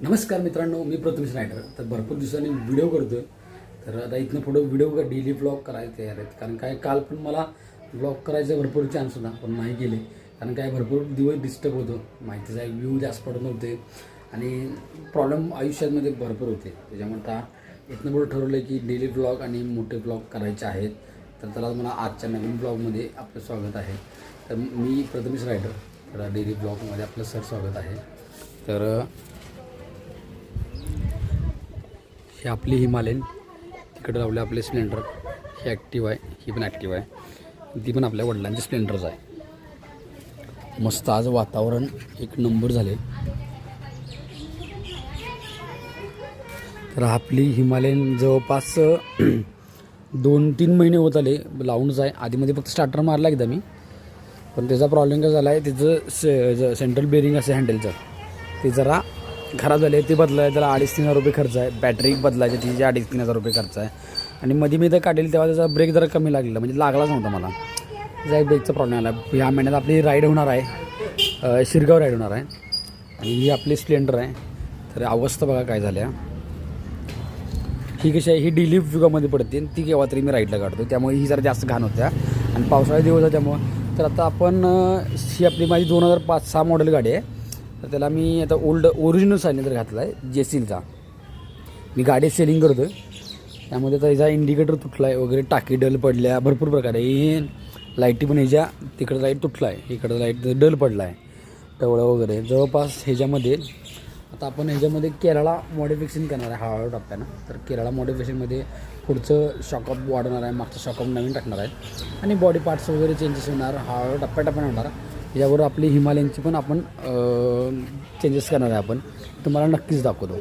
नमस्कार मित्रांनो, मी प्रथमेश रायडर. तर भरपूर दिवसांनी व्हिडिओ करतोय. तर आता इथनं पुढं व्हिडिओ डेली ब्लॉग करायला तयार आहेत. कारण काय काल पण मला ब्लॉग करायचा भरपूर चान्स होता, पण नाही गेले. कारण काय भरपूर दिवस डिस्टर्ब होतो, माहितीच आहे, व्ह्यू जास्त पडत नव्हते आणि प्रॉब्लेम आयुष्यामध्ये भरपूर होते. त्याच्यामुळे आता इथनं पुढं ठरवलं की डेली ब्लॉग आणि मोठे ब्लॉग करायचे आहेत. तर त्याला मला आजच्या नवीन ब्लॉगमध्ये आपलं स्वागत आहे. तर मी प्रथमेश रायडर, तर डेली ब्लॉगमध्ये आपलं स्वागत आहे. तर हे आपली हिमालयन, तिकडे लावले आपले स्प्लेंडर. ही ॲक्टिव्ह आहे, ही पण ॲक्टिव्ह आहे, ती पण आपल्या वडिलांची स्प्लेंडरच आहे. मस्त आज वातावरण एक नंबर झाले. तर आपली हिमालयन जवळपास 2-3 महिने होत आले लावूनच आहे. आधीमध्ये फक्त स्टार्टर मारला एकदा मी, पण त्याचा प्रॉब्लेम काय झाला आहे, तिचं सेंट्रल बेरिंग असं हँडलचं ते जरा खराब झाले. ते बदलाय त्याला 2,500-3,000 रुपये खर्च आहे. बॅटरी बदलायची तिचे 2,500-3,000 रुपये खर्च आहे. आणि मध्ये मी तर काढेल तेव्हा त्याचा ब्रेक जरा कमी लागला, म्हणजे लागलाच नव्हता मला. त्याचा ब्रेकचा प्रॉब्लेम आला. ह्या महिन्यात आपली राईड होणार आहे, शिरगाव राईड होणार आहे. आणि ही आपली स्प्लेंडर आहे. तर अवस्था बघा काय झाल्या. ही कशी आहे, ही डेली युगामध्ये पडते, ती केव्हा तरी मी राईडला काढतो, त्यामुळे ही जरा जास्त घाण होत्या. आणि पावसाळ्यात दिवस आहे त्यामुळं. तर आता आपण ही आपली माझी 2005-06 मॉडेल गाडी आहे. तर त्याला मी आता ओरिजिनल सायलेन्सर घातला आहे, जेसीलचा. मी गाडी सेलिंग करतो आहे, त्यामध्ये त्याचा इंडिकेटर तुटला आहे वगैरे, टाकी डल पडल्या, भरपूर प्रकारे. ही लाईटी पण ह्याच्या तिकडं लाईट तुटला आहे, इकडं लाईट डल पडला आहे, टवळं वगैरे. जवळपास ह्याच्यामध्ये आता आपण ह्याच्यामध्ये केरळा मॉडिफिकेशन करणार आहे हळूहळू टप्प्यानं. तर केरळा मॉडिफिकेशनमध्ये पुढचं शॉकअप वाढवणार आहे, मागचं शॉकअप नवीन टाकणार आहे, आणि बॉडी पार्ट्स वगैरे चेंजेस होणार, हळूहळू टप्प्याटप्प्यानं होणार. यावर आपली हिमालयनची पण आपण चेंजेस करणार आहे, आपण तुम्हाला नक्कीच दाखवतो.